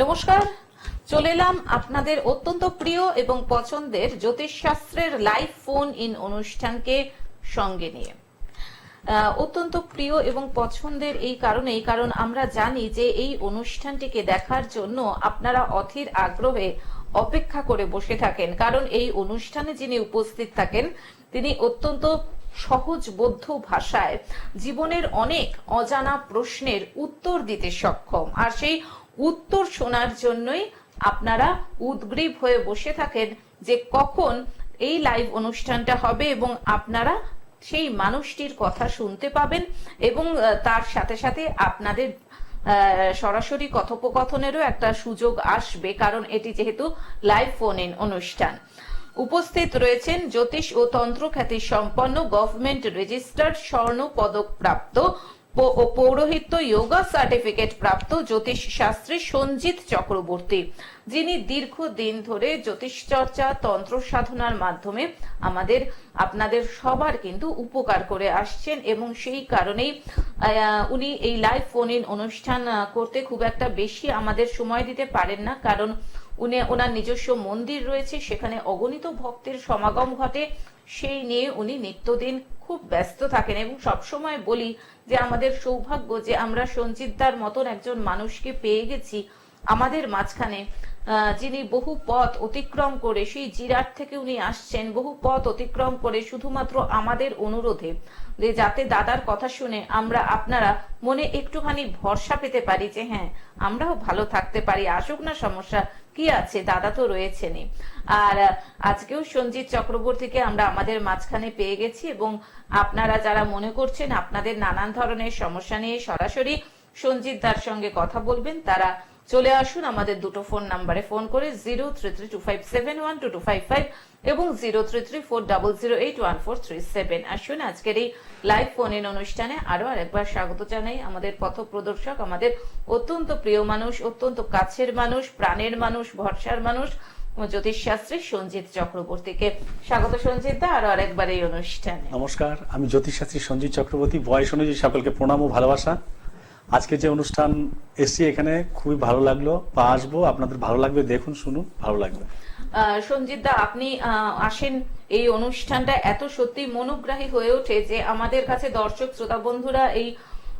নমস্কার, চলে এলাম আপনাদের অত্যন্ত প্রিয় এবং পছন্দের জ্যোতিষশাস্ত্রের লাইভ ফোন ইন অনুষ্ঠানকে সঙ্গে নিয়ে। অত্যন্ত প্রিয় এবং পছন্দের এই কারণেই, কারণ আমরা জানি যে এই অনুষ্ঠানটিকে দেখার জন্য আপনারা অধীর আগ্রহে অপেক্ষা করে বসে থাকেন, কারণ এই অনুষ্ঠানে যিনি উপস্থিত থাকেন তিনি অত্যন্ত সহজবোধ্য ভাষায় জীবনের অনেক অজানা প্রশ্নের উত্তর দিতে সক্ষম, আর সেই উত্তর শোনার জন্যই আপনারা উদগ্রীব হয়ে বসে থাকেন যে কখন এই লাইভ অনুষ্ঠানটা হবে এবং আপনারা সেই মানুষটির কথা শুনতে পাবেন এবং তার সাথে সাথে আপনাদের সরাসরি কথোপকথনেরও একটা সুযোগ আসবে, কারণ এটি যেহেতু লাইভ ফোন ইন অনুষ্ঠান। উপস্থিত রয়েছেন জ্যোতিষ ও তন্ত্র খ্যাতি সম্পন্ন গভর্নমেন্ট রেজিস্টার্ড স্বর্ণ পদক প্রাপ্ত ও পৌরোহিত্য যোগা সার্টিফিকেট প্রাপ্ত জ্যোতিষ শাস্ত্রী সঞ্জিত চক্রবর্তী, যিনি দীর্ঘদিন ধরে জ্যোতিষ চর্চা তন্ত্র সাধনার মাধ্যমে আপনাদের সবার কিন্তু উপকার করে আসছেন, এবং সেই কারণেই উনি এই লাইভ ফোন ইন অনুষ্ঠান করতে খুব একটা বেশি আমাদের সময় দিতে পারেন না, কারণ ওনার নিজস্ব মন্দির রয়েছে, সেখানে অগণিত ভক্তের সমাগম ঘটে, সেই নিয়ে উনি নিত্যদিন খুব ব্যস্ত থাকেন। এবং সবসময় বলি যে আমাদের সৌভাগ্য যে আমরা সঞ্জিতদার মতন একজন মানুষকে পেয়ে গেছি আমাদের মাঝখানে, যিনি বহু পথ অতিক্রম করে, সেই জিরাট থেকে উনি আসছেন বহু পথ অতিক্রম করে শুধুমাত্র আমাদের অনুরোধে, যে যাতে দাদার কথা শুনে আপনারা মনে একটুখানি ভরসা পেতে পারি যে হ্যাঁ আমরাও ভালো থাকতে পারি, আসুক না সমস্যা কি আছে, দাদা তো রয়েছেনই। আর আজকেও সঞ্জিত চক্রবর্তীকে আমরা আমাদের মাঝখানে পেয়ে গেছি, এবং আপনারা যারা মনে করছেন আপনাদের নানান ধরনের সমস্যা নিয়ে সরাসরি সঞ্জিত দার সঙ্গে কথা বলবেন, তারা চলে আসুন আমাদের দুটো ফোন নাম্বারে ফোন করে 0332571225 এবং 0334008147। আসুন আজকের এই লাইভ ফোন ইন অনুষ্ঠানে আরো আরেকবার স্বাগত জানাই আমাদের পথ প্রদর্শক, আমাদের অত্যন্ত প্রিয় মানুষ, অত্যন্ত কাছের মানুষ, প্রাণের মানুষ, ভরসার মানুষ জ্যোতিষ শাস্ত্রী সঞ্জিত চক্রবর্তীকে। স্বাগত সঞ্জিত দা আরো আরেকবার এই অনুষ্ঠানে। নমস্কার, আমি জ্যোতিষ শাস্ত্রী সঞ্জিত চক্রবর্তী। বয়স অনুযায়ী সকলকে প্রণাম ও ভালোবাসা। আজকে যে অনুষ্ঠান এসছি এখানে খুবই ভালো লাগলো, বা আসবো, আপনাদের ভালো লাগবে, দেখুন শুনুন, ভালো লাগবে। সঞ্জিত দা, আপনি আসেন, এই অনুষ্ঠানটা এত সত্যি মনোগ্রাহী হয়ে ওঠে যে আমাদের কাছে দর্শক শ্রোতা বন্ধুরা এই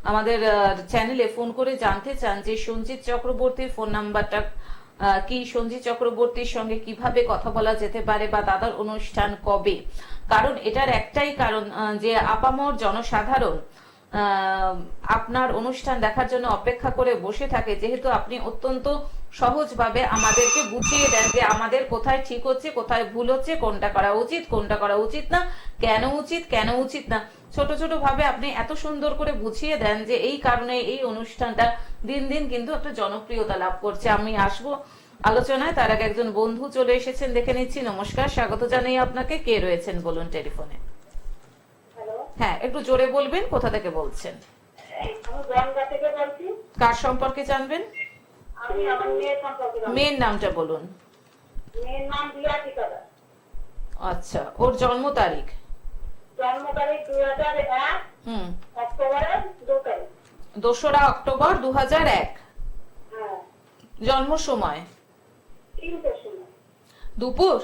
আমাদের চ্যানেলে ফোন করে জানতে চান যে সঞ্জিত চক্রবর্তীর ফোন নাম্বারটা কি, সঞ্জিত চক্রবর্তীর সঙ্গে কিভাবে কথা বলা যেতে পারে, বা দাদার অনুষ্ঠান কবে। কারণ এটার একটাই কারণ যে আপামর জনসাধারণ আপনার অনুষ্ঠান দেখার জন্য অপেক্ষা করে বসে থাকে, যেহেতু আপনি অত্যন্ত সহজভাবে আমাদেরকে বুঝিয়ে দেন যে আমাদের কোথায় ঠিক হচ্ছে, কোথায় ভুল হচ্ছে, কোনটা করা উচিত, কোনটা করা উচিত না, কেন উচিত, কেন উচিত না, ছোট ছোট ভাবে আপনি এত সুন্দর করে বুঝিয়ে দেন যে এই কারণে এই অনুষ্ঠানটা দিন দিন কিন্তু একটা জনপ্রিয়তা লাভ করছে। আমি আসবো আলোচনায়, তার আগে একজন বন্ধু চলে এসেছেন, দেখে নিচ্ছি। নমস্কার, স্বাগত জানাই আপনাকে। কে রয়েছেন বলুন টেলিফোনে? হ্যাঁ, একটু জোরে বলবেন, কোথা থেকে বলছেন? কার সম্পর্কে জানবেন? মেয়ের নামটা বলুন। আচ্ছা, ওর জন্ম তারিখ? 2রা অক্টোবর 2001। জন্ম সময়? দুপুর?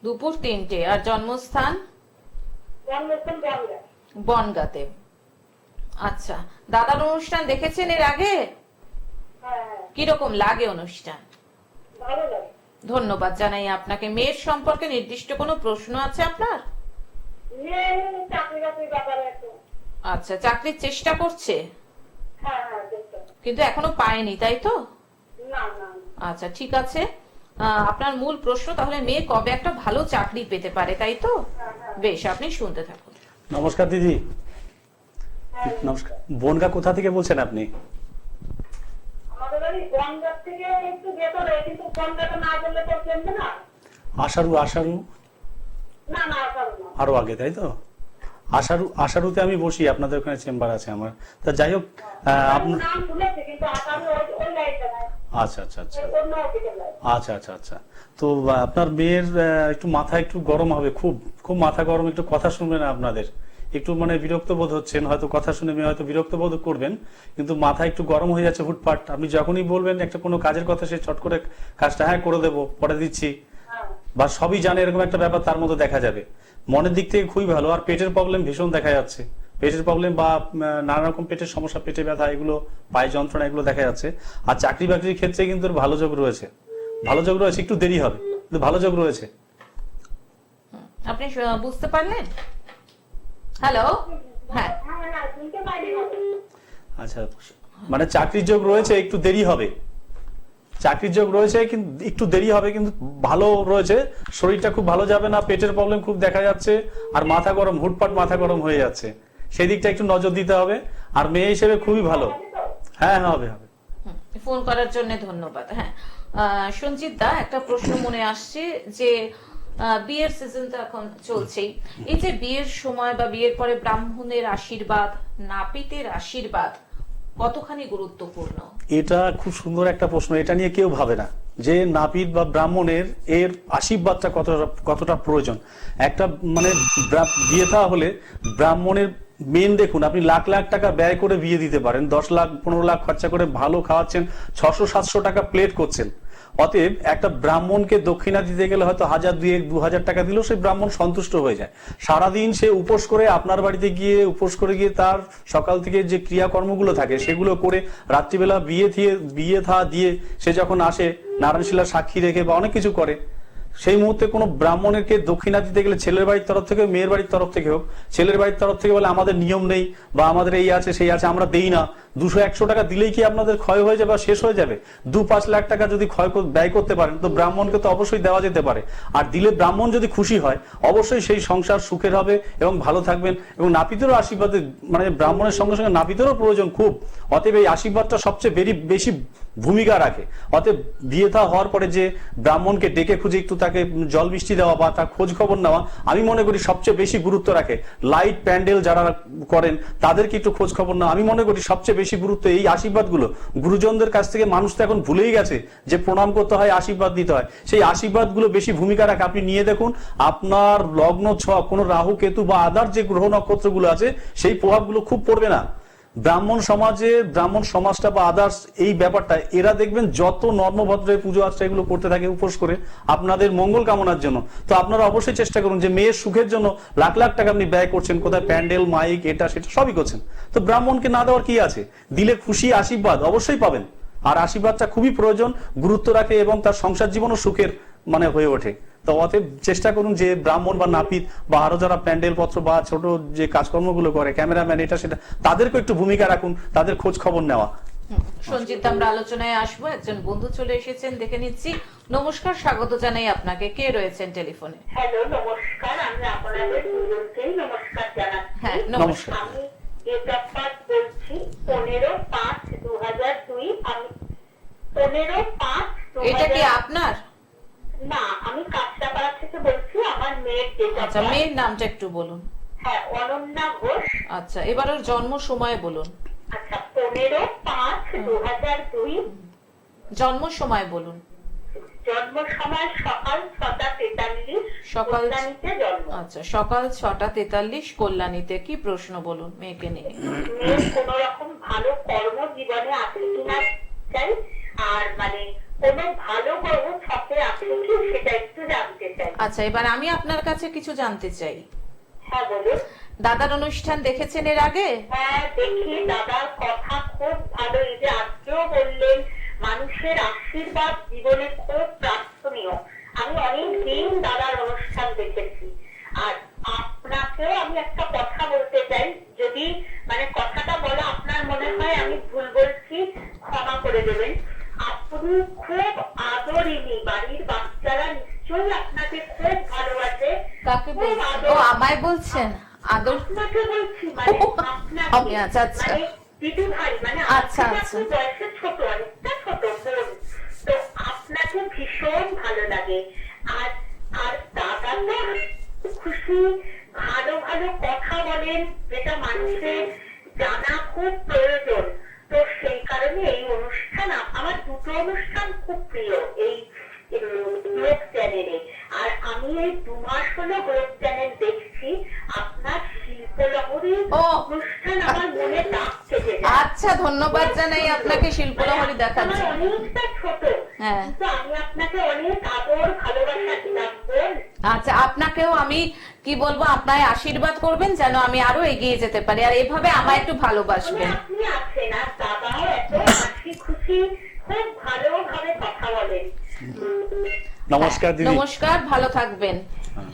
দুপুর 3টে। আর জন্মস্থান? বনগাঁতে। আচ্ছা, দাদার অনুষ্ঠান দেখেছেন এর আগে? কিরকম লাগে অনুষ্ঠান? ধন্যবাদ জানাই আপনাকে। মেয়ের সম্পর্কে নির্দিষ্ট কোনো প্রশ্ন আছে আপনার? আচ্ছা, চাকরির চেষ্টা করছে কিন্তু এখনো পায়নি, তাই তো? আচ্ছা, ঠিক আছে। আপনার মূল প্রশ্ন তাহলে মেয়ে কবে একটা ভালো চাকরি পেতে পারে, তাই তো? বেশ, আপনি শুনতে থাকুন। নমস্কার দিদি। নমস্কার। বনগা কোথা থেকে বলছেন আপনি? আশারু? আরো আগে, তাই তো? আশারুতে আমি বসি, আপনাদের ওখানে চেম্বার আছে আমার। তা যাই হোক, আচ্ছা আচ্ছা আচ্ছা আচ্ছা আচ্ছা আচ্ছা। তো আপনার মেয়ের একটু মাথা একটু গরম হবে, খুব খুব মাথা গরম, একটু কথা শুনবে না আপনাদের, একটু মানে বিরক্ত বোধ হচ্ছেন, হয়তো কথা শুনে মেয়ে হয়তো বিরক্ত বোধ করবেন, কিন্তু মাথা একটু গরম হয়ে যাচ্ছে হুটপাট। আপনি যখনই বলবেন একটা কোনো কাজের কথা, সে চট করে কাজটা হ্যাঁ করে দেবো, পরে দিচ্ছি, বা সবই জানে, এরকম একটা ব্যাপার তার মধ্যে দেখা যাবে। মনের দিক থেকে খুবই ভালো। আর পেটের প্রবলেম ভীষণ দেখা যাচ্ছে, পেটের প্রবলেম বা নানা রকম পেটের সমস্যা, পেটে ব্যথা, এগুলো পায়ে যন্ত্রণা, এগুলো দেখা যাচ্ছে। আর চাকরি বাকরির ক্ষেত্রে কিন্তু ভালো যোগ রয়েছে, ভালো যোগ রয়েছে, একটু দেরি হবে কিন্তু ভালো যোগ রয়েছে। আপনি বুঝতে পারলেন? হ্যালো, হ্যাঁ, আচ্ছা, মানে চাকরির যোগ রয়েছে, একটু দেরি হবে, চাকরির যোগ রয়েছে কিন্তু একটু দেরি হবে, কিন্তু ভালো রয়েছে। শরীরটা খুব ভালো যাবে না, পেটের প্রবলেম খুব দেখা যাচ্ছে, আর মাথা গরম, হুটপাট মাথা গরম হয়ে যাচ্ছে, সেই দিকটা একটু নজর দিতে হবে। আর মেয়ে হিসেবে খুবই ভালো। হ্যাঁ হ্যাঁ, হবে হবে। ফোন করার জন্য ধন্যবাদ। হ্যাঁ, সঞ্জিত দা, একটা প্রশ্ন মনে আসছে যে বিয়ের সিজন তো এখন চলছেই, এই যে বিয়ের সময় বা বিয়ের পরে ব্রাহ্মণের আশীর্বাদ, নাপিতের আশীর্বাদ কতখানি গুরুত্বপূর্ণ? এটা খুব সুন্দর একটা প্রশ্ন, এটা নিয়ে কেউ ভাবে না যে নাপিত বা ব্রাহ্মণের এর আশীর্বাদটা কতটা প্রয়োজন। একটা মানে বিয়ে থা হলে ব্রাহ্মণের মেন, দেখুন আপনি লাখ লাখ টাকা ব্যয় করে বিয়ে দিতে পারেন, 10 লাখ 15 লাখ খরচা করে ভালো খাওয়াচ্ছেন, 600-700 টাকা প্লেট করছেন। অতএব একটা ব্রাহ্মণকে দক্ষিণা দিতে গেলে হয়তো 1000-2000 টাকা দিলেও সেই ব্রাহ্মণ সন্তুষ্ট হয়ে যায়। সারাদিন সে উপোস করে আপনার বাড়িতে গিয়ে উপোস করে গিয়ে তার সকাল থেকে যে ক্রিয়াকর্মগুলো থাকে সেগুলো করে রাত্রিবেলা বিয়ে থা দিয়ে সে যখন আসে, নারায়ণশিলার সাক্ষী রেখে বা অনেক কিছু করে, সেই মুহূর্তে কোনো ব্রাহ্মণেরকে দক্ষিণা দিতে গেলে ছেলের বাড়ির তরফ থেকে, মেয়ের বাড়ির তরফ থেকে হোক, ছেলের বাড়ির তরফ থেকে বলে আমাদের নিয়ম নেই বা আমাদের এই আছে সেই আছে, আমরা দেই না, 200-100 টাকা দিলেই কি আপনাদের ক্ষয় হয়ে যাবে বা শেষ হয়ে যাবে? 2-5 লাখ টাকা যদি ব্যয় করতে পারেন তো ব্রাহ্মণকে তো অবশ্যই দেওয়া যেতে পারে। আর দিলে ব্রাহ্মণ যদি খুশি হয়, অবশ্যই সেই সংসার সুখের হবে এবং ভালো থাকবেন। এবং নাপিতেরও আশীর্বাদে, মানে ব্রাহ্মণের সঙ্গে সঙ্গে নাপিতেরও প্রয়োজন খুব। অতএব এই আশীর্বাদটা সবচেয়ে বেশি ভূমিকা রাখে। অতএব বিয়ে থা হওয়ার পরে যে ব্রাহ্মণকে ডেকে খুঁজে একটু তাকে জল মিষ্টি দেওয়া বা তার খোঁজ খবর নেওয়া, আমি মনে করি সবচেয়ে বেশি গুরুত্ব রাখে। লাইট প্যান্ডেল যারা করেন তাদেরকে একটু খোঁজ খবর নেওয়া, আমি মনে করি সবচেয়ে বেশি গুরুত্ব। এই আশীর্বাদগুলো গুরুজনদের কাছ থেকে মানুষ তো এখন ভুলেই গেছে যে প্রণাম করতে হয়, আশীর্বাদ দিতে হয়, সেই আশীর্বাদগুলো বেশি ভূমিকা রাখে। আপনি নিয়ে দেখুন আপনার লগ্ন ছক, কোনো রাহু কেতু বা আদার যে গ্রহ নক্ষত্রগুলো আছে সেই প্রভাবগুলো খুব পড়বে না। ব্রাহ্মণ সমাজটা বা আদার্স এই ব্যাপারটা, এরা দেখবেন যত নর্মভদ্রের পুজো আর্চা এগুলো করতে থাকে উপোস করে আপনাদের মঙ্গল কামনার জন্য, তো আপনারা অবশ্যই চেষ্টা করুন যে মেয়ের সুখের জন্য লাখ লাখ টাকা আপনি ব্যয় করছেন, কোথায় প্যান্ডেল মাইক এটা সেটা সবই করছেন, তো ব্রাহ্মণকে না দেওয়ার কি আছে? দিলে খুশি, আশীর্বাদ অবশ্যই পাবেন। আর আশীর্বাদটা খুবই প্রয়োজন, গুরুত্ব রাখে এবং তার সংসার জীবনও সুখের মানে হয়ে ওঠে। তো অতএব চেষ্টা করুন যে ব্রাহ্মণ বা নাপিত বা আরো যারা প্যান্ডেল পত্র বা ছোট যে কাজকর্মগুলো করে, ক্যামেরাম্যান এটা সেটা, তাদেরকে একটু ভূমিকা রাখুন, তাদের খোঁজ খবর নেওয়া। সঞ্জিত, আমরা আলোচনায় আসবো। একজন বন্ধু চলে এসেছেন, দেখে নিচ্ছি। নমস্কার, স্বাগত জানাই আপনাকে। কে রয়েছেন টেলিফোনে? হ্যালো, নমস্কার। আমি আপনাদের দুজনকেই নমস্কার জানাচ্ছি। হ্যাঁ, নমস্কার। আমি এটাপাত বলছি, 15/5/2002। আমি 15/5/2002। এটা কি আপনার? না, আমি কাঁচরাপাড়া থেকে বলছি। আমার মেয়ের ডেট অফ আচ্ছা, বার্থ। মেয়ের নামটা একটু বলুন। হ্যাঁ, অনন্যা ঘোষ। আচ্ছা, এবার ওর জন্ম সময় বলুন। আচ্ছা, 15/5/2002। জন্ম সময় বলুন। জন্ম সময় সকাল 6:43। সকাল, কল্যাণীতে জন্ম। আচ্ছা, সকাল 6:43 কল্যাণীতে। কি প্রশ্ন বলুন মেয়েকে নিয়ে? মেয়ের কোন রকম ভালো কর্ম জীবনে আছে কিনা চাই, আর মানে কোন ভালো গ্রহ ছকে আছে কি সেটা একটু জানতে চাই। আচ্ছা, এবার আমি আপনার কাছে কিছু জানতে চাই। হ্যাঁ, বলুন। দাদার অনুষ্ঠান দেখেছেন এর আগে? হ্যাঁ, দেখি। দাদার কথা খুব ভালো। এই যে আজকেও বললেন মানুষের আশীর্বাদ জীবনে খুব প্রার্থনীয়। আমি অনেক দিন দাদার অনুষ্ঠান দেখেছি। আর আপনাকেও আমি একটা কথা বলতে চাই, যদি মানে কথাটা বলা আপনার মনে হয় আমি ভুল বলছি, ক্ষমা করে দেবেন। আপনি খুব আদরিনী, বাড়ির বাচ্চারা নিশ্চয়ই আপনাকে খুব ভালোবাসে। কাকে খুব বলছেন? আদর। ও, আমায় বলছেন? আদর? আপনাকে বলছি, মানে আমি, আচ্ছা, আচ্ছা। মানে দিদি ভাই, মানে আচ্ছা, আপনি আচ্ছা। বয়সে ছোট, অনেকটা ছোট বোন, তো আপনাকে ভীষণ ভালো লাগে। আর আর দাদা তো খুশি, ভালো ভালো কথা বলেন, যেটা মানুষের জানা খুব প্রয়োজন। তো সেই কারণে এই অনুষ্ঠান, আমার দুটো অনুষ্ঠান খুব প্রিয় এই গ্লোব চ্যানেলে। আর আমি এই 2 মাস হলো গ্লোব চ্যানেল দেখছি। আপনার শিল্পলহর ধন্যবাদ জানাই আপনাকে, শিল্পলহরী দেখাচ্ছি। আমার অনেকটা ছোট, হ্যাঁ। কিন্তু আমি আপনাকে অনেক আদর ভালোবাসা দিলাম বোন। আচ্ছা, আপনাকেও আমি কি বলবো, আপনার আশীর্বাদ করবেন যেন আমি আরো এগিয়ে যেতে পারি, আর এভাবে আমায় একটু ভালোবাসবেন। আপনি আছেন, আর দাদাও এত হাসি খুশি, খুব ভালোভাবে কথা বলেন। নমস্কার দিদি। নমস্কার, ভালো থাকবেন।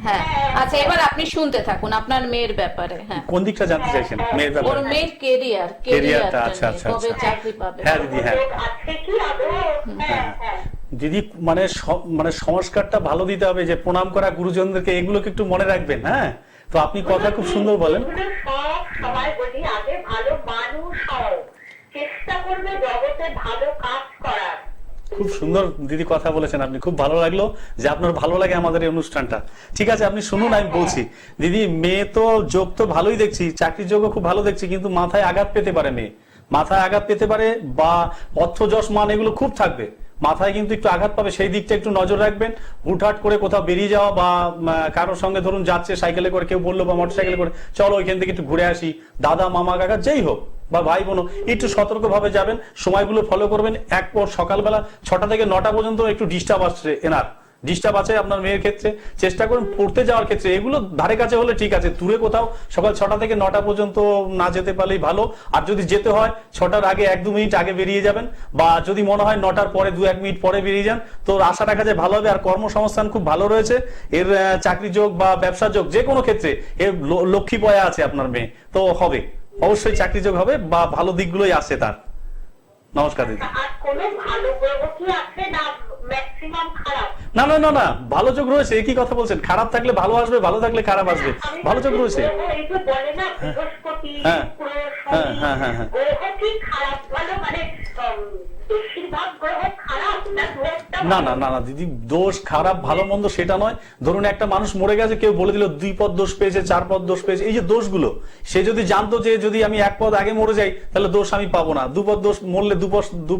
হ্যাঁ, আচ্ছা, এবার আপনি শুনতে থাকুন আপনার মেয়ের ব্যাপারে। হ্যাঁ, কোন দিকটা জানতে চাইছেন মেয়ের ওর ব্যাপারে? মেয়ের কেরিয়ার, কেরিয়ারটা, আচ্ছা, আচ্ছা, কবে আচ্ছা। চাকরি পাবে। হ্যাঁ দিদি, হ্যাঁ আছে কি আদর? হ্যাঁ হ্যাঁ। দিদি, মানে মানে সংস্কারটা ভালো দিতে হবে, যে প্রণাম করা গুরুজনদেরকে, এগুলোকে একটু মনে রাখবেন। হ্যাঁ, তো আপনি কথা খুব সুন্দর বলেন। এগুলো সব সবাই বলি, আগে ভালো মানুষ হও, চেষ্টা করবে জগতে ভালো কাজ করার। খুব সুন্দর দিদি কথা বলেছেন আপনি, খুব ভালো লাগলো যে আপনার ভালো লাগে আমাদের এই অনুষ্ঠানটা। ঠিক আছে, আপনি শুনুন, আমি বলছি। দিদি, মেয়ে তো যোগ তো ভালোই দেখছি, চাকরির যোগও খুব ভালো দেখছি, কিন্তু মাথায় আঘাত পেতে পারে মেয়ে, মাথায় আঘাত পেতে পারে, বা অর্থ যশ মান এগুলো খুব থাকবে, মাথায় কিন্তু একটু আঘাত পাবে, সেই দিকটা একটু নজর রাখবেন। হুটহাট করে কোথাও বেরিয়ে যাওয়া, বা কারোর সঙ্গে ধরুন যাচ্ছে সাইকেলে করে, কেউ বললো বা মোটর সাইকেলে করে, চলো ওইখান থেকে একটু ঘুরে আসি, দাদা মামা কাকা যেই হোক বা ভাই বোন, একটু সতর্কভাবে যাবেন, সময়গুলো ফলো করবেন। এক পর সকালবেলা 6টা থেকে 9টা পর্যন্ত একটু ডিস্টার্ব আসছে, ডিস্টার্ব আছে আপনার মেয়ের ক্ষেত্রে। চেষ্টা করুন পড়তে যাওয়ার ক্ষেত্রে, এগুলো ধারে কাছে হলে ঠিক আছে, দূরে কোথাও সকাল 6টা থেকে 9টা পর্যন্ত না যেতে পারলেই ভালো। আর যদি যেতে হয় 6টার আগে 1-2 মিনিট আগে বেরিয়ে যাবেন, বা যদি মনে হয় 9টার পরে 2-1 মিনিট পরে বেরিয়ে যান, তো আশা রাখা যায় ভালো হবে। আর কর্মসংস্থান খুব ভালো রয়েছে, এর চাকরি যোগ বা ব্যবসা যোগ যে কোনো ক্ষেত্রে এর লক্ষ্মী পয়া আছে আপনার মেয়ে, তো হবে, অবশ্যই চাকরি যোগ হবে, বা ভালো দিকগুলোই আছে তার। নমস্কার দিদি। আর কোনো ভালো গ্রহ কি আছে না ম্যাক্সিমাম খারাপ? না না না না, ভালো যোগ রয়েছে, একই কথা বলছেন, খারাপ থাকলে ভালো আসবে, ভালো থাকলে খারাপ আসবে, ভালো যোগ রয়েছে। এই যে বলে না বৃহস্পতি, হ্যাঁ শুক্র, হ্যাঁ শনি, হ্যাঁ হ্যাঁ হ্যাঁ। গ্রহ কি খারাপ ভালো, মানে বেশিরভাগ গ্রহ খারাপ না? না না না না দিদি, দোষ খারাপ ভালো মন্দ সেটা নয়। ধরুন একটা মানুষ মরে গেছে, কেউ বলে দিল 2 পদ দোষ পেয়েছে, 4 পদ দোষ পেয়েছে, এই যে দোষগুলো, সে যদি জানতো যে যদি আমি 1 পদ আগে মরে যাই তাহলে দোষ আমি পাবো না, 2 পদ দোষ মরলে 2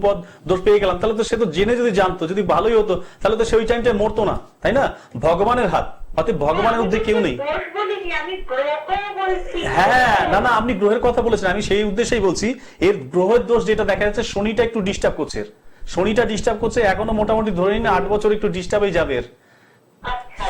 পদ দোষ পেয়ে গেলাম, তাহলে তো সে তো জেনে যদি জানতো, যদি ভালোই হতো, তাহলে তো সে ওই টাইমটায় মরতো না, তাই না? ভগবানের হাত, অতএব ভগবানের উদ্যোগে কেউ নেই। দোষ বলিনি, আমি গ্রহ বলছি। হ্যাঁ, না না, আপনি গ্রহের কথা বলেছেন, আমি সেই উদ্দেশ্যেই বলছি। এর গ্রহের দোষ যেটা দেখা যাচ্ছে, শনিটা একটু ডিস্টার্ব করছে, শনিটা ডিস্টার্ব করছে, এখনো মোটামুটি ধরে নিন 8 বছর একটু ডিস্টার্বই যাবে। এর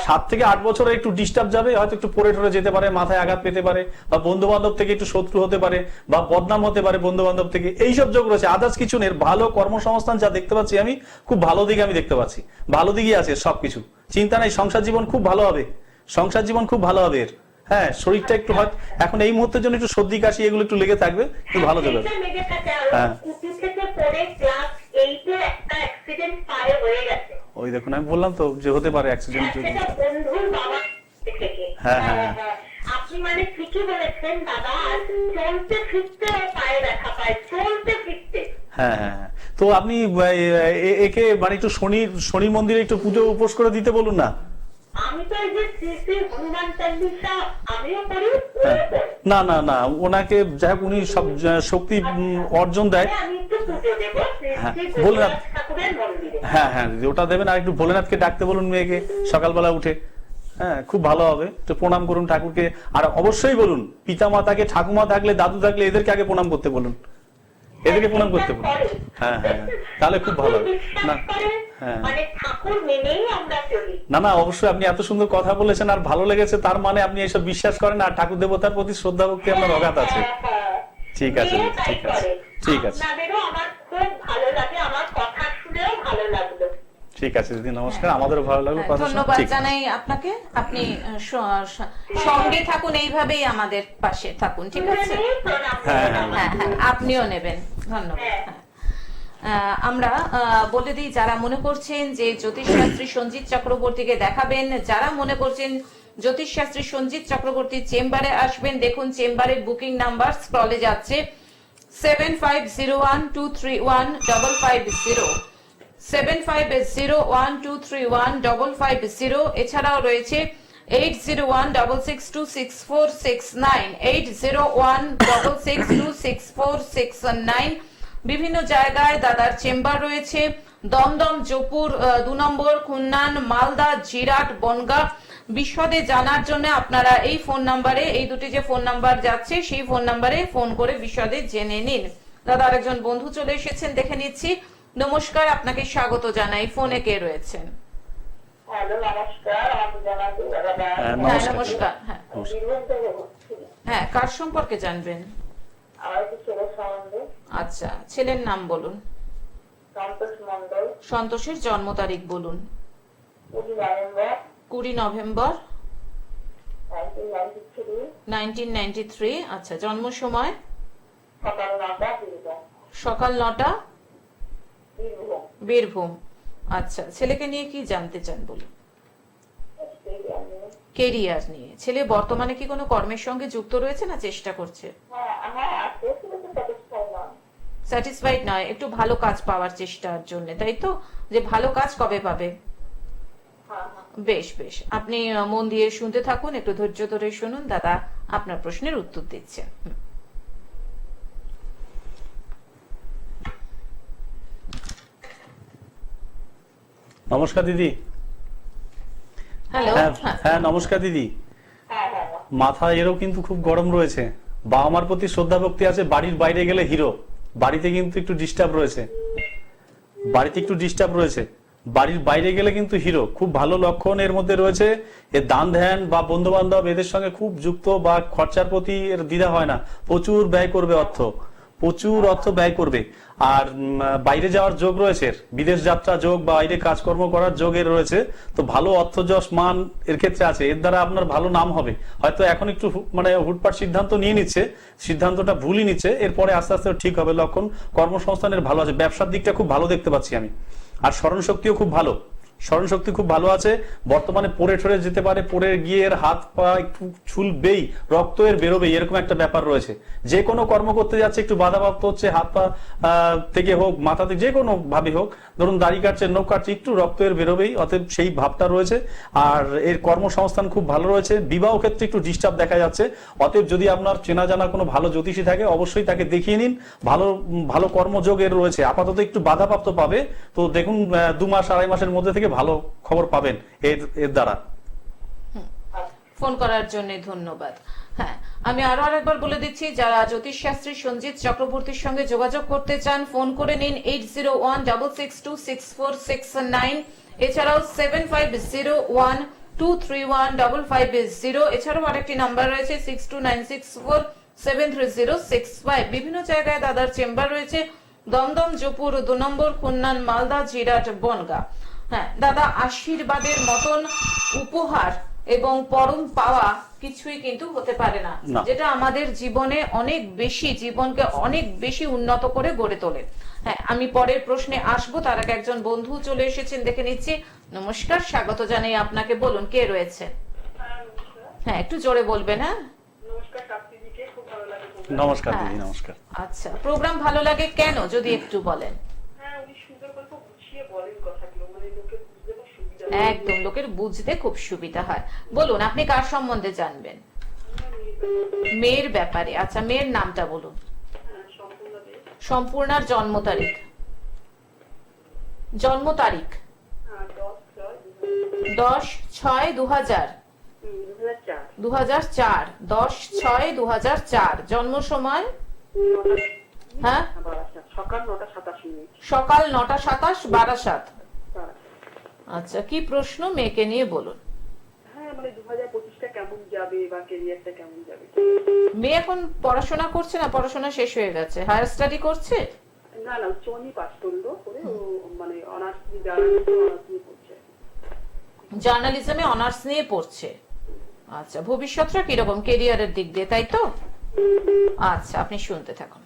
7 থেকে 8 বছরে একটু ডিস্টার্ব যাবে, হয়তো একটু পড়ে টরে যেতে পারে, মাথায় আঘাত পেতে পারে, বা বন্ধু বান্ধব থেকে একটু শত্রু হতে পারে, বা বদনাম হতে পারে বন্ধু বান্ধব থেকে, এইসব যোগ রয়েছে। আদার্স কিছু নেই, ভালো কর্মসংস্থান যা দেখতে পাচ্ছি আমি, খুব ভালো দিকে আমি দেখতে পাচ্ছি, ভালো দিকেই আছে সবকিছু, চিন্তা নাই। সংসার জীবন খুব ভালো হবে, সংসার জীবন খুব ভালো হবে এর। হ্যাঁ, শরীরটা একটু হয় এখন এই মুহূর্তের জন্য একটু সর্দি কাশি এগুলো একটু লেগে থাকবে, একটু ভালো যাবে। হ্যাঁ, ওই দেখুন, আমি বললাম তো যে হতে পারে অ্যাক্সিডেন্ট। হ্যাঁ হ্যাঁ হ্যাঁ, আপনি মানে ঠিকই বলেছেন দাদা, চলতে ফিরতে পায়ে ব্যথা পায়, চলতে ফিরতে। হ্যাঁ হ্যাঁ, তো আপনি একে মানে একটু শনি মন্দিরে একটু পুজো উপোস করে দিতে বলুন না। আমি তো এই যে শ্রী শ্রী হনুমান চালিসা আমিও করি। না না না, ওনাকে যাই হোক, উনি সব শক্তি অর্জন দেয়। আমি একটু পুজো দেব শ্রী শ্রী ভোলেনাথ ঠাকুরের মন্দিরে। হ্যাঁ হ্যাঁ, ওটা দেবেন। আর একটু ভোলেনাথকে ডাকতে বলুন মেয়েকে সকালবেলা উঠে। হ্যাঁ, খুব ভালো হবে, একটু প্রণাম করুন ঠাকুরকে। আর অবশ্যই বলুন পিতা মাতাকে, ঠাকুমা থাকলে, দাদু থাকলে, এদেরকে আগে প্রণাম করতে বলুন, এদেরকে প্রণাম করতে বলুন। হ্যাঁ হ্যাঁ, তাহলে খুব ভালো হবে। না হ্যাঁ, মানে ঠাকুর মেনেই আমরা চলি। না না, অবশ্যই আপনি এত সুন্দর কথা বলেছেন আর ভালো লেগেছে, তার মানে আপনি এসব বিশ্বাস করেন, আর ঠাকুর দেবতার প্রতি শ্রদ্ধা ভক্তি আপনার অগাধ আছে। ঠিক আছে, ঠিক আছে, ঠিক আছে, আপনাদেরও আমার খুব ভালো লাগে, আমার কথা শুনেও ভালো লাগলো। ঠিক আছে দিদি, নমস্কার, আমাদেরও ভালো লাগলো কথা শুনে। ধন্যবাদ ঠিক জানাই আপনাকে, আপনি সঙ্গে থাকুন, এইভাবেই আমাদের পাশে থাকুন, ঠিক আছে? হ্যাঁ হ্যাঁ হ্যাঁ, আপনিও নেবেন। ধন্যবাদ। আমরা বলে দিই, যারা মনে করছেন যে জ্যোতিষশাস্ত্রী সঞ্জিত চক্রবর্তীকে দেখাবেন, যারা মনে করছেন জ্যোতিষশাস্ত্রী সঞ্জিত চক্রবর্তীর চেম্বারে আসবেন, দেখুন চেম্বারের বুকিং নাম্বার স্ক্রলে যাচ্ছে 7501231550, 7501231550। এছাড়াও রয়েছে 8016626469, 8016626469। বিভিন্ন জায়গায় দাদার চেম্বার রয়েছে, দমদম, জয়পুর 2 নম্বর, খুন্নান, মালদা, জিরাট, বনগাঁ। বিশদে জানার জন্য আপনারা এই ফোন নাম্বারে, এই দুটি যে ফোন নাম্বার যাচ্ছে সেই ফোন নাম্বারে ফোন করে বিশদে জেনে নিন। দাদা আরেকজন বন্ধু চলে এসেছেন, দেখে নিচ্ছি। নমস্কার, আপনাকে স্বাগত জানাই। ফোনে কে রয়েছেন? হ্যালো, নমস্কার। আমি জানাতে দাদা হ্যাঁ নমস্কার। নমস্কার। হ্যাঁ বীরভূম থেকে বলছি। হ্যাঁ, কার সম্পর্কে জানবেন? আমার একটু ছেলের সম্বন্ধে। আচ্ছা, ছেলের নাম বলুন। সন্তোষ মন্ডল, সন্তোষের জন্ম তারিখ বলুন। 20 নভেম্বর 20 নভেম্বর 1993, 1993। আচ্ছা, জন্ম সময়? সকাল 9টা, বীরভূম। সকাল 9টা, বীরভূম। বীরভূম। আচ্ছা, ছেলেকে নিয়ে কি জানতে চান বলুন। হ্যাঁ, কেরিয়ার নিয়ে। ছেলে বর্তমানে কি কোনো কর্মের সঙ্গে যুক্ত রয়েছে না চেষ্টা করছে? হ্যাঁ, আছে, কিন্তু স্যাটিসফাই না। স্যাটিসফাইড নয়, একটু ভালো কাজ পাওয়ার চেষ্টার জন্য, তাই তো? যে ভালো কাজ কবে পাবে? হ্যাঁ। বেশ বেশ, আপনি মন দিয়ে শুনতে থাকুন, একটু ধৈর্য ধরে শুনুন, দাদা আপনার প্রশ্নের উত্তর দিচ্ছে। নমস্কার দিদি। হ্যালো। হ্যাঁ হ্যাঁ, নমস্কার দিদি। হ্যাঁ। মাথা এরও কিন্তু খুব গরম রয়েছে। বাবা মার প্রতি শ্রদ্ধা ভক্তি আছে, বাড়ির বাইরে গেলে হিরো। বাড়িতে কিন্তু একটু ডিস্টার্ব রয়েছে, বাড়ির বাইরে গেলে কিন্তু হিরো। খুব ভালো লক্ষণ এর মধ্যে রয়েছে। এর দান ধ্যান বা বন্ধু বান্ধব এদের সঙ্গে খুব যুক্ত, বা খরচার প্রতি এর দ্বিধা হয় না। প্রচুর ব্যয় করবে, প্রচুর অর্থ ব্যয় করবে। আর বাইরে যাওয়ার যোগ রয়েছে, বিদেশ যাত্রা যোগ বা বাইরে কাজকর্ম করার যোগ এর রয়েছে। তো ভালো অর্থযশ মান এর ক্ষেত্রে আছে। এর দ্বারা আপনার ভালো নাম হবে। হয়তো এখন একটু মানে হুটপাট সিদ্ধান্ত নিয়ে নিচ্ছে, সিদ্ধান্তটা ভুলই নিচ্ছে, এরপরে আস্তে আস্তে ঠিক হবে। লক্ষণ কর্মসংস্থানের ভালো আছে, ব্যবসার দিকটা খুব ভালো দেখতে পাচ্ছি আমি। আর স্মরণ শক্তিও খুব ভালো, খুব ভালো আছে। বর্তমানে পড়ে ঠরে যেতে পারে, পড়ে গিয়ে এর হাত পা একটু ছুলবেই, রক্ত এর বেরোবেই, এরকম একটা ব্যাপার রয়েছে। যে কোনো কর্ম করতে যাচ্ছে একটু বাধাপ্রাপ্ত হচ্ছে, হাত পা থেকে হোক, মাথা থেকে, যে কোনো ভাবে হোক। ধরুন দাড়ি কাটছে, নখ কাটছে, একটু রক্ত এর বেরোবেই, অতএব সেই ভাবটা রয়েছে। আর এর কর্মসংস্থান খুব ভালো রয়েছে। বিবাহ ক্ষেত্রে একটু ডিস্টার্ব দেখা যাচ্ছে। অতএব যদি আপনার চেনা জানা কোনো ভালো জ্যোতিষী থাকে, অবশ্যই তাকে দেখিয়ে নিন। ভালো কর্মযোগ এর রয়েছে। আপাতত একটু বাধাপ্রাপ্ত পাবে, তো দেখুন 2 মাস 2.5 মাসের মধ্যে থেকে ভালো খবর পাবেন এর দ্বারা। ফোন করার জন্য ধন্যবাদ। হ্যাঁ, আমি আরো আরেকবার বলে দিচ্ছি, যারা জ্যোতিষশাস্ত্রী সঞ্জিত চক্রবর্তীর সঙ্গে যোগাযোগ করতে চান, ফোন করে নিন 8016626469, এছাড়াও 7501231550। এছাড়াও আরেকটি নাম্বার রয়েছে 6296473065। বিভিন্ন জায়গায় দাদার চেম্বার রয়েছে, দমদম, জয়পুর 2 নম্বর, খুলনা, মালদা, জিরাট, বনগাঁ। হ্যাঁ দাদা, আশীর্বাদের মতন উপহার এবং পরম পাওয়া কিছুই কিন্তু হতে পারে না, যেটা আমাদের জীবনে জীবনকে অনেক বেশি উন্নত করে গড়ে তোলে। হ্যাঁ, আমি পরের প্রশ্নে আসবো, তার আগে একজন বন্ধু চলে এসেছেন, দেখে নিচ্ছি। নমস্কার, স্বাগত জানাই আপনাকে। বলুন, কে রয়েছে? হ্যাঁ, একটু জোরে বলবেন। হ্যাঁ, নমস্কার কাপ্তিদিকে, খুব ভালো লাগে। নমস্কার দিদি। নমস্কার। আচ্ছা, প্রোগ্রাম ভালো লাগে কেন, যদি একটু বলেন। হ্যাঁ, উনি সুন্দর করে গুছিয়ে বলেন কথাগুলো, মানে লোকে বুঝতে খুব সুবিধা। একদম, লোকের বুঝতে খুব সুবিধা হয়। বলুন, আপনি কার সম্বন্ধে জানবেন? মেয়ের ব্যাপারে। আচ্ছা, মেয়ের নামটা বলুন। সম্পূর্ণার জন্ম তারিখ? 10/6/2000। 2004। 10/6/2004। জন্ম সময়? হ্যাঁ, সকাল 9:27। সকাল 9:27, বারাসাত। আচ্ছা, কি প্রশ্ন মেয়েকে নিয়ে বলুন। হ্যাঁ, মানে 2025টা কেমন যাবে বা ক্যারিয়ারটা কেমন যাবে? মেয়ে এখন পড়াশোনা করছে না, পড়াশোনা শেষ হয়ে গেছে, হায়ার স্টাডি করছে? না, উচ্চমাধ্যমিক পাস করলো করে ও মানে অনার্স নিয়ে পড়ছে। জার্নালিজমে অনার্স নিয়ে পড়ছে। আচ্ছা, ভবিষ্যৎটা কিরকম ক্যারিয়ারের দিক দিয়ে, তাই তো? আচ্ছা, আপনি শুনতে থাকুন।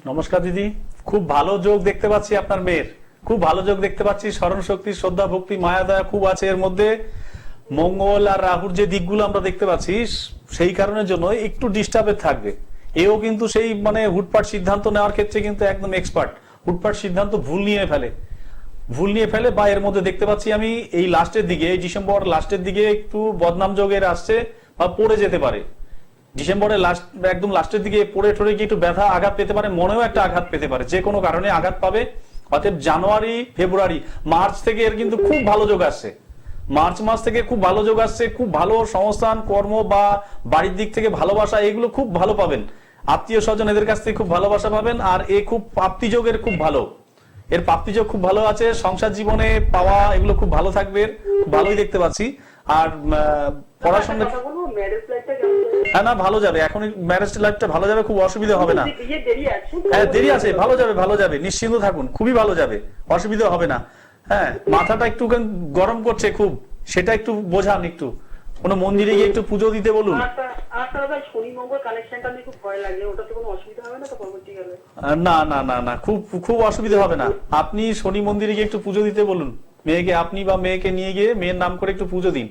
নমস্কার দিদি, খুব ভালো যোগ দেখতে পাচ্ছি আপনার মেয়ের, খুব ভালো যোগ দেখতে পাচ্ছি। স্মরণ শক্তি, শ্রদ্ধা, ভক্তি, মায়া দয়া খুব আছে এর মধ্যে। মঙ্গল আর রাহুর যে দিকগুলো আমরা দেখতে পাচ্ছি, সেই কারণের জন্য একটু ডিস্টার্বে থাকবে। এও কিন্তু সেই মানে হুটপাট সিদ্ধান্ত নেওয়ার ক্ষেত্রে কিন্তু একদম এক্সপার্ট। হুটপাট সিদ্ধান্ত ভুল নিয়ে ফেলে বা এর মধ্যে দেখতে পাচ্ছি আমি এই লাস্টের দিকে, এই ডিসেম্বর লাস্টের দিকে একটু বদনাম যোগের আসছে বা পড়ে যেতে পারে। ডিসেম্বরের একদম লাস্টের দিকে পড়ে ঠরে গিয়ে একটু ব্যথা আঘাত পেতে পারে, মনেও একটা আঘাত পেতে পারে, যে কোনো কারণে আঘাত পাবে। অতএব জানুয়ারি, ফেব্রুয়ারি, মার্চ থেকে এর কিন্তু খুব ভালো যোগ আসছে। মার্চ মাস থেকে খুব ভালো যোগ আসছে। খুব ভালো সংস্থান, কর্ম বা বাড়ির দিক থেকে ভালোবাসা, এগুলো খুব ভালো পাবেন। আত্মীয় স্বজন এদের কাছ থেকে খুব ভালোবাসা পাবেন। আর এ খুব প্রাপ্তিযোগের খুব ভালো, এর প্রাপ্তিযোগ খুব ভালো আছে, সংসার জীবনে পাওয়া এগুলো খুব ভালো থাকবে, খুব ভালোই দেখতে পাচ্ছি। আর পড়াশোনা হ্যাঁ না ভালো যাবে, এখন ম্যারেজ লাইফটা ভালো যাবে, খুব অসুবিধা হবে না। হ্যাঁ দেরি আছে, ভালো যাবে, ভালো যাবে, নিশ্চিন্ত থাকুন, খুবই ভালো যাবে, অসুবিধা হবে না। হ্যাঁ মাথাটা একটু গরম করছে খুব, সেটা একটু বোঝান, একটু কোনো মন্দিরে গিয়ে একটু পুজো দিতে বলুন। না না না না, খুব খুব অসুবিধা হবে না। আপনি শনি মন্দিরে গিয়ে একটু পুজো দিতে বলুন মেয়েকে, আপনি বা মেয়েকে নিয়ে গিয়ে মেয়ের নাম করে একটু পুজো দিন।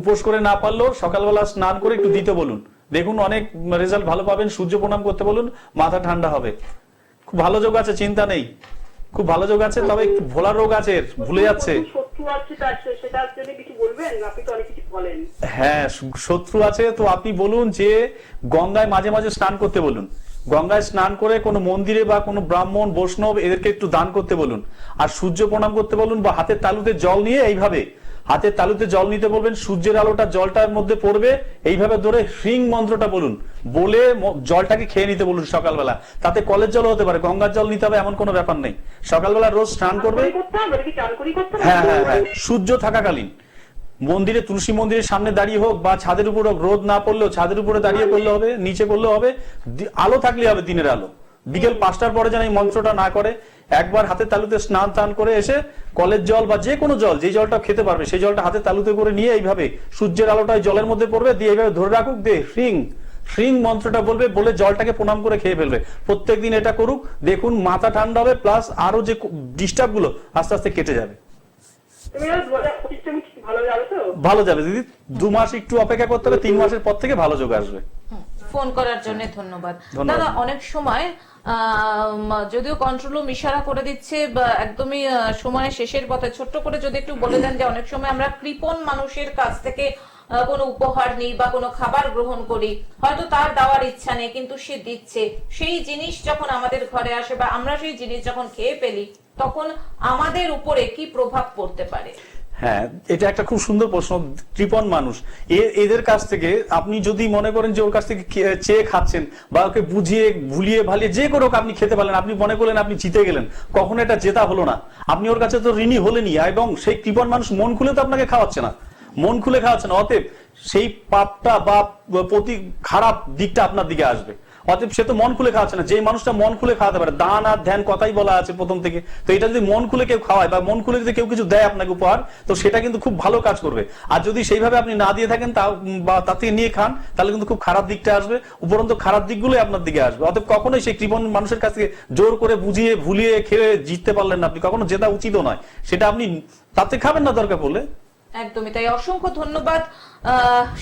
উপোস করে না পারলেও সকালবেলা স্নান করে একটু দিতে বলুন, দেখুন অনেক রেজাল্ট ভালো পাবেন। সূর্য প্রণাম করতে বলুন, মাথা ঠান্ডা হবে। খুব ভালো যোগ আছে, চিন্তা নেই, খুব ভালো যোগ আছে। তবে একটু ভোলার রোগ আছে, ভুলে যাচ্ছে। হ্যাঁ শত্রু আছে তো আপনি বলুন যে গঙ্গায় মাঝে মাঝে স্নান করতে বলুন, গঙ্গায় স্নান করে কোনো মন্দিরে বা কোনো ব্রাহ্মণ বৈষ্ণব এদেরকে একটু দান করতে বলুন। আর সূর্য প্রণাম করতে বলুন, বা হাতের তালুতে জল নিয়ে এইভাবে হাতের তালুতে জল নিতে বলবেন, সূর্যের আলোটা জলটার মধ্যে পড়বে, এইভাবে ধরে হ্রিং মন্ত্রটা বলুন, বলে জলটাকে খেয়ে নিতে বলুন সকালবেলা। তাতে কলের জল হতে পারে, গঙ্গার জল নিতে হবে এমন কোনো ব্যাপার নেই। সকালবেলা রোজ স্নান করবে। হ্যাঁ হ্যাঁ হ্যাঁ, সূর্য থাকাকালীন মন্দিরে, তুলসী মন্দিরের সামনে দাঁড়িয়ে হোক বা ছাদের উপর হোক, রোদ না পড়লেও ছাদের উপরে দাঁড়িয়ে করলে হবে, নিচে করলে হবে, আলো থাকলে হবে, দিনের আলো। বিকেল 5টার পরে যেন এই মন্ত্রটা না করে। একবার হাতের তালুতে স্নান টান করে এসে কলের জল বা যে কোনো জল, যে জলটা খেতে পারবে সেই জলটা হাতের তালুতে করে নিয়ে এইভাবে সূর্যের আলোটা জলের মধ্যে পড়বে, দিয়ে এইভাবে ধরে রাখুক, দিয়ে হ্রিং মন্ত্রটা বলবে, বলে জলটাকে প্রণাম করে খেয়ে ফেলবে। প্রত্যেকদিন এটা করুক, দেখুন মাথা ঠান্ডা হবে, প্লাস আরো যে ডিস্টার্ব গুলো আস্তে আস্তে কেটে যাবে। ভালো যাবে দিদি, 2 মাস একটু অপেক্ষা করতে হবে, 3 মাসের পর থেকে ভালো যোগ আসবে। ফোন করার জন্য ধন্যবাদ দাদা। অনেক সময় যদিও কন্ট্রোল রুম ইশারা করে দিচ্ছে, একদমই সময় শেষের পথে, ছোট্ট করে যদি একটু বলে দেন যে অনেক সময় আমরা কৃপণ মানুষের কাছ থেকে কোনো উপহার নিই বা কোনো খাবার গ্রহণ করি, হয়তো তার দেওয়ার ইচ্ছা নেই কিন্তু সে দিচ্ছে, সেই জিনিস যখন আমাদের ঘরে আসে বা আমরা সেই জিনিস যখন খেয়ে ফেলি, তখন আমাদের উপরে কি প্রভাব পড়তে পারে? হ্যাঁ এটা একটা খুব সুন্দর প্রশ্ন। কৃপণ মানুষ, এদের কাছ থেকে আপনি যদি মনে করেন যে ওর কাছ থেকে চেয়ে খাচ্ছেন বা ওকে বুঝিয়ে ভুলিয়ে ভালিয়ে যে করে আপনি খেতে পারলেন, আপনি মনে করলেন আপনি জিতে গেলেন, কখনো এটা জেতা হলো না। আপনি ওর কাছে তো ঋণী হলেনি, এবং সেই কৃপণ মানুষ মন খুলে তো আপনাকে খাওয়াচ্ছে না, মন খুলে খাওয়াচ্ছে না। অতএব সেই পাপটা বা প্রতি খারাপ দিকটা আপনার দিকে আসবে। অতএব সে তো মন খুলে খাওয়াচ্ছে না। যে মানুষটা মন খুলে খাওয়াতে পারে, দান আর ধ্যান কথাই বলা আছে প্রথম থেকে, তো এটা যদি মন খুলে কেউ খাওয়ায় বা মন খুলে যদি কেউ কিছু দেয় আপনাকে উপহার, তো সেটা কিন্তু খুব ভালো কাজ করবে। আর যদি সেইভাবে আপনি না দিয়ে থাকেন বা তার থেকে নিয়ে খান, তাহলে কিন্তু খুব খারাপ দিকটা আসবে, উপরন্তু খারাপ দিকগুলোই আপনার দিকে আসবে। অতএব কখনোই সেই কৃপণ মানুষের কাছ থেকে জোর করে বুঝিয়ে ভুলিয়ে খেয়ে জিততে পারলেন না, আপনি কখনো জেতা উচিত নয়, সেটা আপনি তাতে খাবেন না দরকার পড়লে। একদমই তাই। অসংখ্য ধন্যবাদ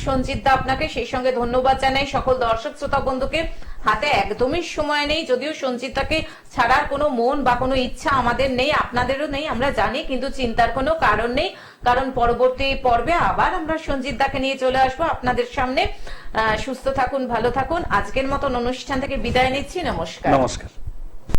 সঞ্জিত দা আপনাকে, সেই সঙ্গে ধন্যবাদ জানাই সকল দর্শক শ্রোতা বন্ধুকে। হাতে একদমই সময় নেই, যদিও সঞ্জিত দাকে ছাড়ার কোনো মন বা কোনো ইচ্ছা আমাদের নেই, আপনাদেরও নেই, আমরা জানি, কিন্তু চিন্তার কোনো কারণ নেই, কারণ পরবর্তী পর্বে আবার আমরা সঞ্জিত দাকে নিয়ে চলে আসবো আপনাদের সামনে। সুস্থ থাকুন, ভালো থাকুন। আজকের মতন অনুষ্ঠান থেকে বিদায় নিচ্ছি, নমস্কার। নমস্কার।